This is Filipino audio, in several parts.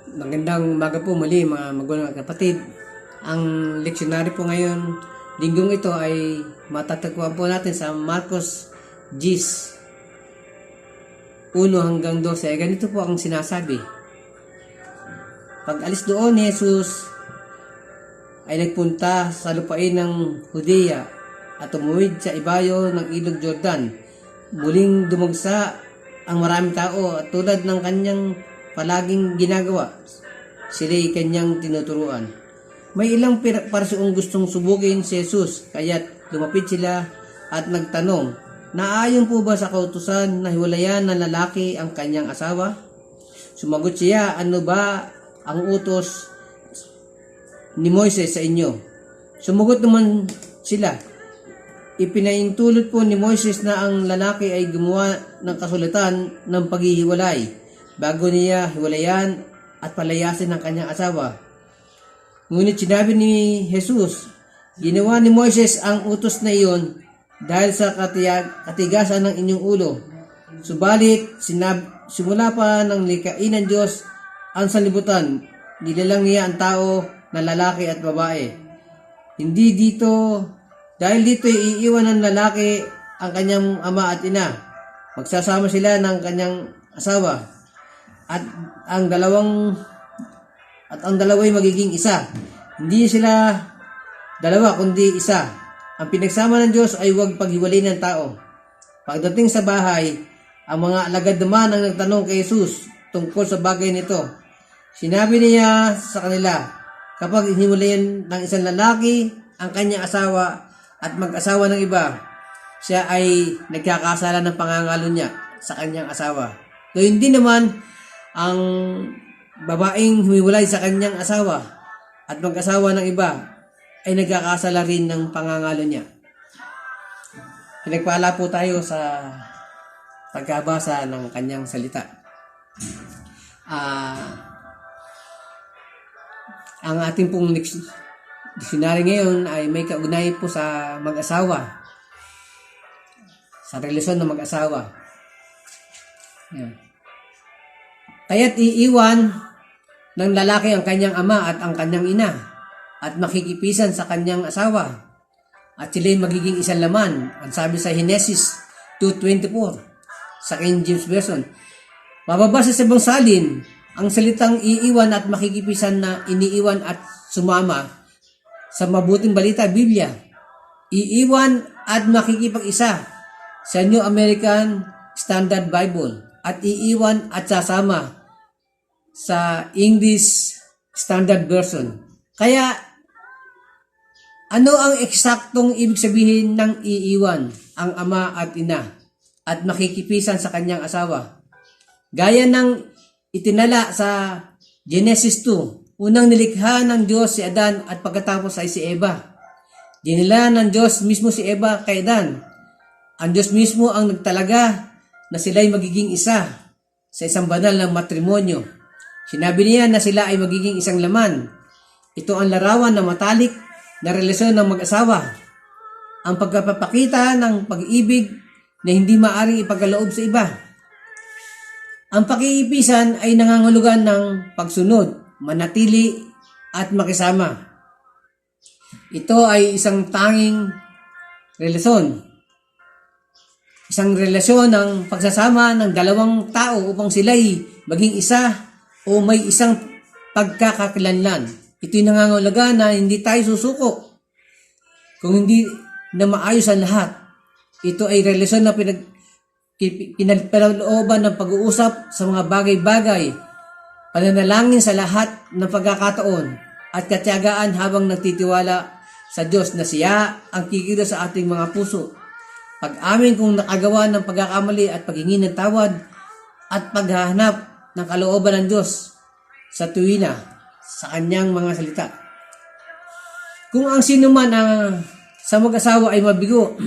Magandang umaga po muli mga magulang at kapatid. Ang leksyonary po ngayon, linggong ito ay matatagpuan po natin sa Marcos 10:1-12. Ganito po ang sinasabi. Pag alis doon ni Jesus ay nagpunta sa lupain ng Judea at tumuwid sa ibayo ng ilog Jordan. Muling dumagsa ang maraming tao at tulad ng kanyang palaging ginagawa, sila'y kanyang tinuturuan. May ilang parsoong gustong subukin si Jesus, kaya't lumapit sila at nagtanong, naayon po ba sa kautusan na hiwalayan ng lalaki ang kanyang asawa? Sumagot siya, ano ba ang utos ni Moises sa inyo? Sumagot naman sila, ipinaintulot po ni Moises na ang lalaki ay gumawa ng kasulatan ng paghihiwalay bago niya hiwalayan at palayasin ang kanyang asawa. Ngunit sinabi ni Jesus, ginawa ni Moises ang utos na iyon dahil sa katigasan ng inyong ulo. Subalit, simula pa ng likhain ng Diyos ang sanlibutan, nilalang niya ang tao na lalaki at babae. Dahil dito iiwan ng lalaki ang kanyang ama at ina. Magsasama sila ng kanyang asawa. At ang dalawa'y magiging isa. Hindi sila dalawa kundi isa. Ang pinagsama ng Diyos ay huwag paghiwalay ng tao. Pagdating sa bahay, ang mga alagad naman ang nagtanong kay Jesus tungkol sa bagay nito. Sinabi niya sa kanila, kapag hiniwalayan ng isang lalaki ang kanyang asawa at mag-asawa ng iba, siya ay nagkakasala ng pangangalo niya sa kanyang asawa. So hindi naman ang babaeng humiwalay sa kanyang asawa at mag-asawa ng iba ay nagkakasala rin ng pangangalo niya. Pinagpala po tayo sa pagkabasa ng kanyang salita. Ang ating pong dictionary ngayon ay may kaugnay po sa mag-asawa, sa relasyon ng mag-asawa. Yan. Kaya't iiwan ng lalaki ang kanyang ama at ang kanyang ina at makikipisan sa kanyang asawa at sila'y magiging isang laman. Ang sabi sa Genesis 2:24 sa King James Version. Mababasa sa ibang salin ang salitang iiwan at makikipisan na iniiwan at sumama sa Mabuting Balita, Biblia. Iiwan at makikipag-isa sa New American Standard Bible at iiwan at sasama sa English Standard Version. Kaya, ano ang eksaktong ibig sabihin ng iiwan ang ama at ina at makikipisan sa kanyang asawa? Gaya ng itinala sa Genesis 2, unang nilikha ng Diyos si Adan at pagkatapos ay si Eva. Dinala ng Diyos mismo si Eva kay Adan. Ang Diyos mismo ang nagtalaga na sila'y magiging isa sa isang banal na matrimonyo. Sinabi niya na sila ay magiging isang laman. Ito ang larawan ng matalik na relasyon ng mag-asawa. Ang pagpapakita ng pag-ibig na hindi maaring ipagkaloob sa iba. Ang pakiipisan ay nangangahulugan ng pagsunod, manatili at makisama. Ito ay isang tanging relasyon. Isang relasyon ng pagsasama ng dalawang tao upang sila'y maging isa o may isang pagkakakilanlan. Ito'y nangangahulugan na hindi tayo susuko kung hindi na maayos ang lahat. Ito ay relasyon na pinagpalooban ng pag-uusap sa mga bagay-bagay, pananalangin sa lahat ng pagkakataon at katiyagaan habang nagtitiwala sa Diyos na siya ang kikilos sa ating mga puso. Pag-amin kung nakagawa ng pagkakamali at paghingi ng tawad at paghahanap ng kalooban ng Diyos sa tuwina sa kanyang mga salita. Kung ang sino man sa mag-asawa ay mabigo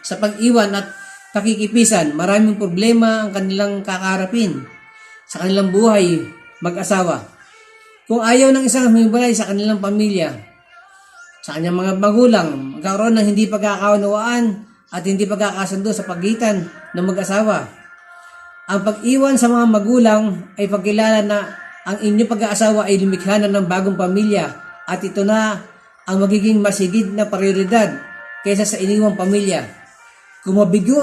sa pag-iwan at pakikipisan, maraming problema ang kanilang kakaharapin sa kanilang buhay mag-asawa. Kung ayaw ng isang humiwalay sa kanilang pamilya, sa kanyang mga magulang, magkakaroon ng hindi pagkakaunawaan at hindi pagkakasundo sa pagitan ng mag-asawa. Ang pag-iwan sa mga magulang ay pagkilala na ang inyong pag-aasawa ay lumikha na ng bagong pamilya at ito na ang magiging masigid na prioridad kaysa sa iniwang pamilya. Kung mabigo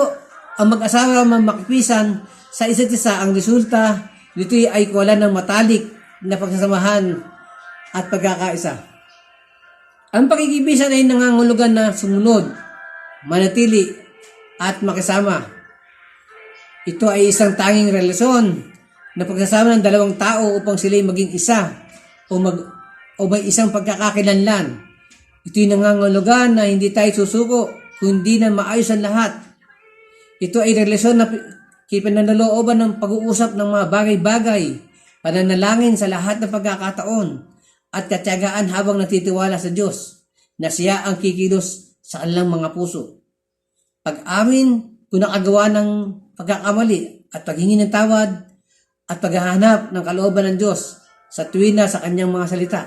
ang mag-asawa makipisan sa isa't isa, ang resulta nito ay kawalan ng matalik na pagsasamahan at pagkakaisa. Ang pakikipisan ay nangangahulugan na sumunod, manatili at makisama. Ito ay isang tanging relasyon na pagsasama ng dalawang tao upang sila'y maging isa o may isang pagkakakilanlan. Ito'y nangangahulugan na hindi tayo susuko kung hindi na maayos ang lahat. Ito ay relasyon na pinanlooban ng pag-uusap ng mga bagay-bagay, pananalangin sa lahat ng pagkakataon, at katiyagaan habang natitiwala sa Diyos na siya ang kikilos sa kanilang mga puso. Pag-amin kung nakagawa ng pagkakamali at paghingi ng tawad at paghahanap ng kalooban ng Diyos sa tuwina sa kanyang mga salita.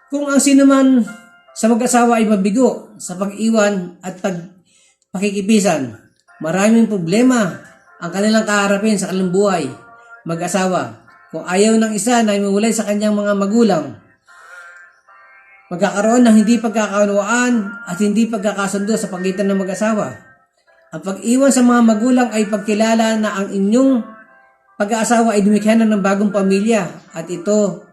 Kung ang sinuman sa mag-asawa ay mabigo sa pag-iwan at pakikipisan, maraming problema ang kanilang kaharapin sa kanilang buhay mag-asawa. Kung ayaw ng isa na imuwalay sa kanyang mga magulang, magkakaroon ng hindi pagkakaunawaan at hindi pagkakasundo sa pagitan ng mag-asawa. Ang pag-iwan sa mga magulang ay pagkilala na ang inyong pag-aasawa ay lumikha na ng bagong pamilya at ito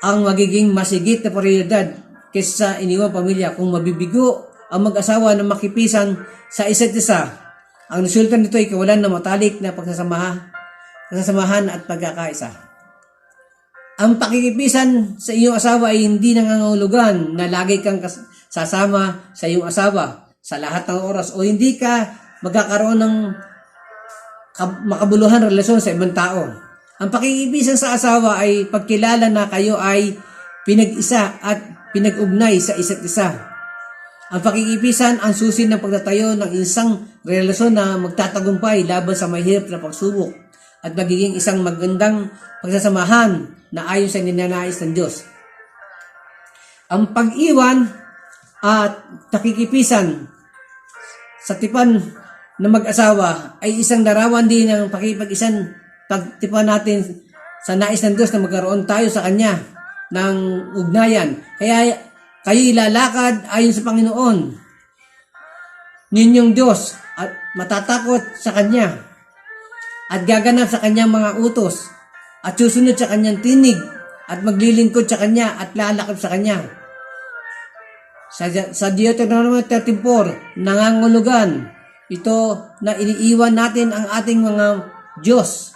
ang magiging masigit na prioridad kaysa sa iniwang pamilya. Kung mabibigo ang mag-asawa na makipisan sa isa't isa, ang resulta nito ay kawalan ng matalik na pagsasamahan at pagkakaisa. Ang pakikipisan sa iyong asawa ay hindi nangangahulugan na lagi kang sasama sa iyong asawa sa lahat ng oras o hindi ka magkakaroon ng makabuluhan relasyon sa ibang tao. Ang pakikipisan sa asawa ay pagkilala na kayo ay pinag-isa at pinag-ugnay sa isa't isa. Ang pakikipisan ang susi ng pagtatayo ng isang relasyon na magtatagumpay laban sa mahirap na pagsubok at magiging isang magandang pagsasamahan na ayon sa ninanais ng Diyos. Ang pag-iwan at nakikipisan sa tipan ng mag-asawa ay isang larawan din ng pagtipan natin sa nais ng Diyos na magkaroon tayo sa Kanya ng ugnayan. Kaya kayo ilalakad ayon sa Panginoon ninyong Diyos at matatakot sa Kanya at gaganap sa Kanyang mga utos at susunod sa Kanyang tinig at maglilingkod sa Kanya at lalakad sa Kanya. Sa Deuteronomy 34, nangangulugan ito na iniiwan natin ang ating mga Diyos,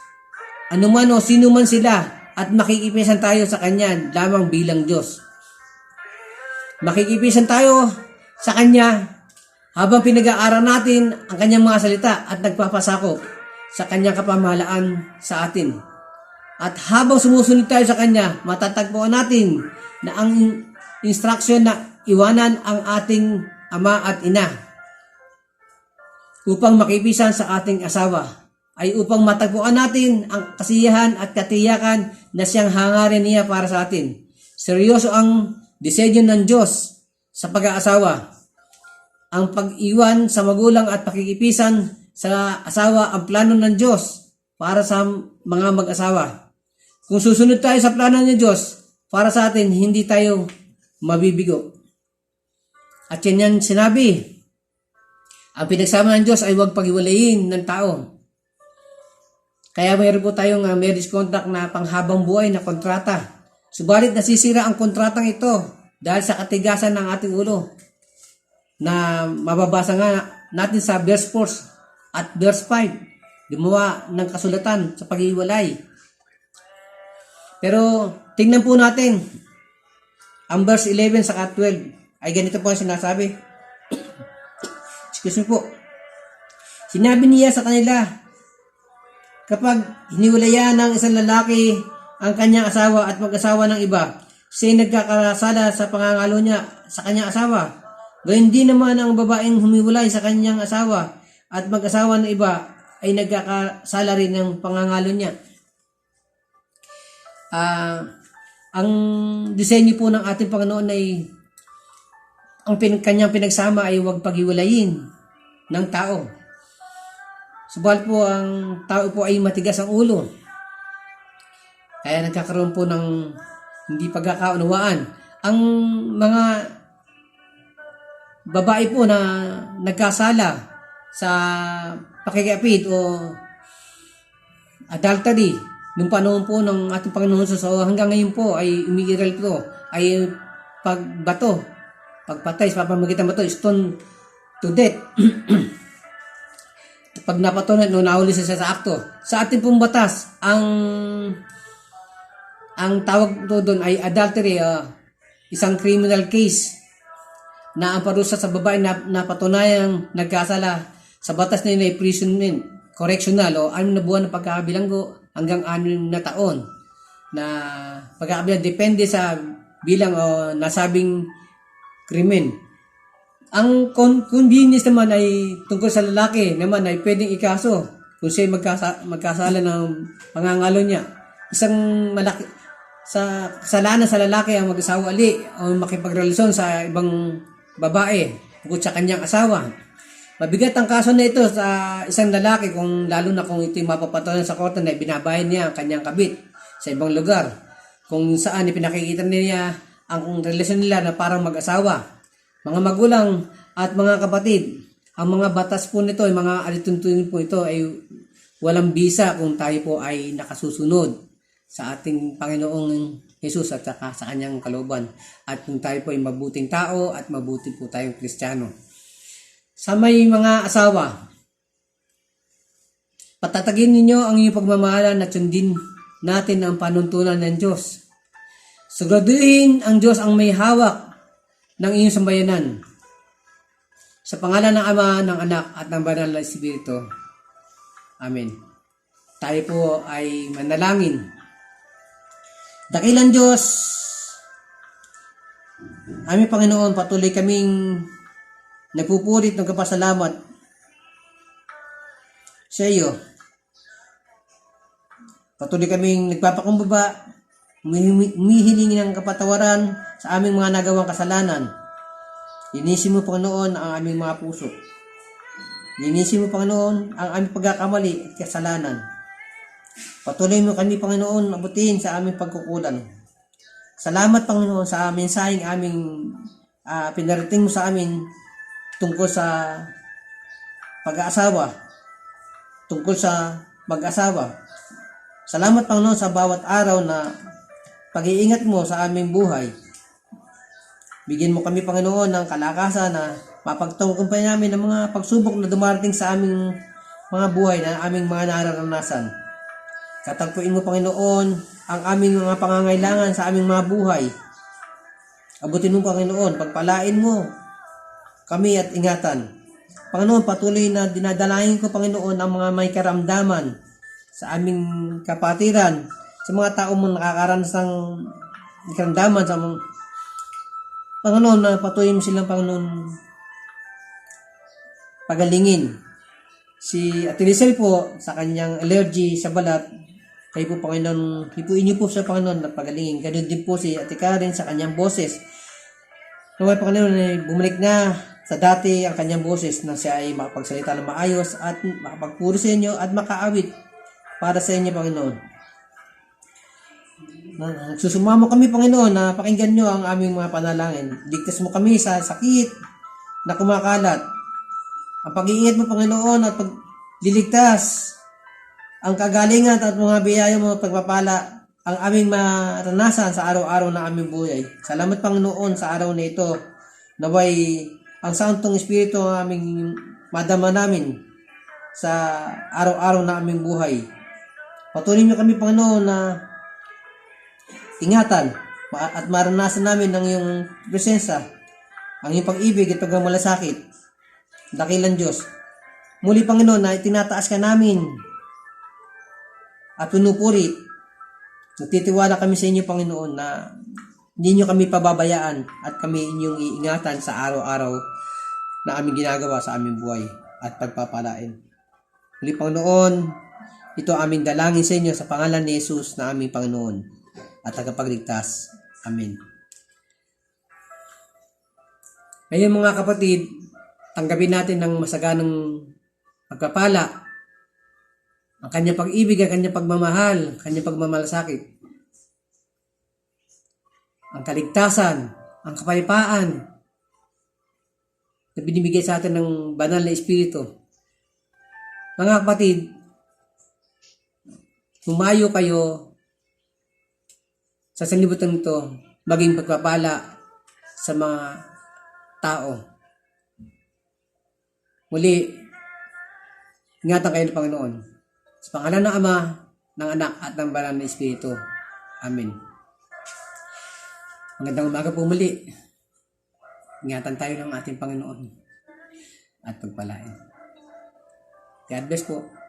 anuman o sino man sila, at makikipisan tayo sa Kanya lamang bilang Diyos. Makikipisan tayo sa Kanya habang pinag-aaral natin ang Kanyang mga salita at nagpapasakop sa Kanyang kapamahalaan sa atin. At habang sumusunod tayo sa Kanya, matatagpuan natin na ang instruction na iwanan ang ating ama at ina upang makipisan sa ating asawa ay upang matagpuan natin ang kasiyahan at katiyakan na siyang hangarin niya para sa atin. Seryoso ang disenyo ng Diyos sa pag-aasawa. Ang pag-iwan sa magulang at pakikipisan sa asawa ang plano ng Diyos para sa mga mag-asawa. Kung susunod tayo sa plano ng Diyos para sa atin, hindi tayo mabibigo. At yan sinabi, ang pinagsama ng Diyos ay huwag paghiwalayin ng tao. Kaya mayroon po tayong marriage contract na panghabang buhay na kontrata. Subalit nasisira ang kontratang ito dahil sa katigasan ng ating ulo na mababasa nga natin sa verse 4 at verse 5. Gumawa ng kasulatan sa paghiwalay. Pero tingnan po natin ang verse 11 sa 12 ay ganito po ang sinasabi. Excuse me po. Sinabi niya sa kanila, kapag hiniwalayan ng isang lalaki ang kanyang asawa at mag-asawa ng iba, siya'y nagkakasala sa pangangalo niya sa kanyang asawa. Gayun din naman ang babaeng humiwalay sa kanyang asawa at mag-asawa ng iba ay nagkakasala rin ng pangangalo niya. Ang disenyo po ng ating Panginoon ay ang kanyang pinagsama ay huwag paghiwalayin ng tao. Subalit po ang tao po ay matigas ang ulo. Kaya nagkakaroon po ng hindi pagkakaunawaan. Ang mga babae po na nagkasala sa pakikiapid o adultery nung panahon po ng ating Panginoon Jesus, so hanggang ngayon po ay umiiral po ay pagbato, pagpatay sa pamamagitan bato, stone to death. Pag napatunan, no, nahuli siya sa akto. Sa ating pong batas, ang tawag po doon ay adultery, isang criminal case na ang parusa sa babae na napatunayang nagkasala sa batas na yun ay imprisonment, correctional o 6 na buwan na pagkakabilanggo hanggang 6 na taon na pagkakabilang depende sa bilang o nasabing krimen. Ang convenience naman ay tungkol sa lalaki naman ay pwedeng ikaso kung siya magkasala ng pangangalo niya. Isang malaki sa kasalanan sa lalaki ang mag-asawa ali o makipagrelasyon sa ibang babae bukod sa kanyang asawa. Mabigat ang kaso na ito sa isang lalaki kung lalo na kung ito'y mapapatunayan sa korte na binabayan niya ang kanyang kabit sa ibang lugar kung saan ipinakikita niya ang relasyon nila na parang mag-asawa. Mga magulang at mga kapatid, ang mga batas po nito ay mga alituntunin po ito ay walang bisa kung tayo po ay nakasusunod sa ating Panginoong Jesus at saka sa kanyang kalooban. At kung tayo po ay mabuting tao at mabuti po tayong Kristiyano. Sa may mga asawa, patatagin ninyo ang inyong pagmamahalan at sundin natin ang panuntunan ng Diyos. Siguraduhin ang Diyos ang may hawak ng inyong sambayanan. Sa pangalan ng Ama, ng Anak, at ng Banal na Espiritu. Amen. Tayo po ay manalangin. Dakilang Diyos, aming Panginoon, patuloy kaming nagpupurit ng kapasalamat sa iyo. Patuloy kaming nagpapakumbaba, humihiling ng kapatawaran sa aming mga nagawang kasalanan. Linisin mo, Panginoon, ang aming mga puso. Linisin mo, Panginoon, ang aming pagkakamali at kasalanan. Patuloy mo kami, Panginoon, abutin sa aming pagkukulang. Salamat, Panginoon, sa mensaheng aming pinarating mo sa amin tungkol sa pag-aasawa, tungkol sa mag-asawa. Salamat, Panginoon, sa bawat araw na pag-iingat mo sa aming buhay. Bigyan mo kami, Panginoon, ng kalakasan na mapagtagumpay namin ng mga pagsubok na dumarating sa aming mga buhay na aming mga nararanasan. Katagpuin mo, Panginoon, ang aming mga pangangailangan sa aming mga buhay. Abutin mo, Panginoon, pagpalain mo kami at ingatan. Panginoon, patuloy na dinadalahin ko, Panginoon, ang mga may karamdaman sa aming kapatiran, sa mga tao mong nakakaranas ng karamdaman sa mga Panginoon, na patuloy mo silang, Panginoon, pagalingin. Si Ate Rizal po, sa kanyang allergy sa balat, kayo po, Panginoon, hipuin niyo po sa Panginoon na pagalingin. Ganun din po si Ate Karen sa kanyang boses. Naway, Panginoon, ay bumalik na sa dati ang kanyang boses na siya ay makapagsalita ng maayos at makapagpuri sa inyo at makaawit para sa inyo, Panginoon. Susumamo kami, Panginoon, na pakinggan nyo ang aming mga panalangin. Ligtas mo kami sa sakit na kumakalat. Ang pag-iingat mo, Panginoon, at pagliligtas, ang kagalingan at mga biyaya mo at pagpapala ang aming maranasan sa araw-araw na aming buhay. Salamat, Panginoon, sa araw na ito. Naway ang Santong Espiritu ang aming madama namin sa araw-araw na aming buhay. Patuloy niyo kami, Panginoon, na ingatan at maranasan namin ang iyong presensya, ang iyong pag-ibig at pagmamalasakit. Dakilang Diyos, muli, Panginoon, na itinataas ka namin at pinupuri. Nagtitiwala kami sa inyo, Panginoon, na hindi nyo kami pababayaan at kami inyong iingatan sa araw-araw na aming ginagawa sa aming buhay at pagpapalain. Muli, Panginoon, ito aming dalangin sa inyo sa pangalan ni Jesus na aming Panginoon at tagapagligtas. Amen. Ngayon, mga kapatid, tanggapin natin ng masaganang pagpapala, ang kanyang pag-ibig, ang kanyang pagmamahal, ang kanyang pagmamalasakit. ang kaligtasan, ang kapayapaan na binibigay sa atin ng banal na Espiritu. Mga kapatid, humayo kayo sa sanlibutan ito, maging pagpapala sa mga tao. Muli, ingatan kayo ng Panginoon. Sa pangalan ng Ama, ng Anak, at ng Banal na Espiritu. Amen. Magandang umaga po muli. Ingatan tayo ng ating Panginoon at pagpalain. God bless po.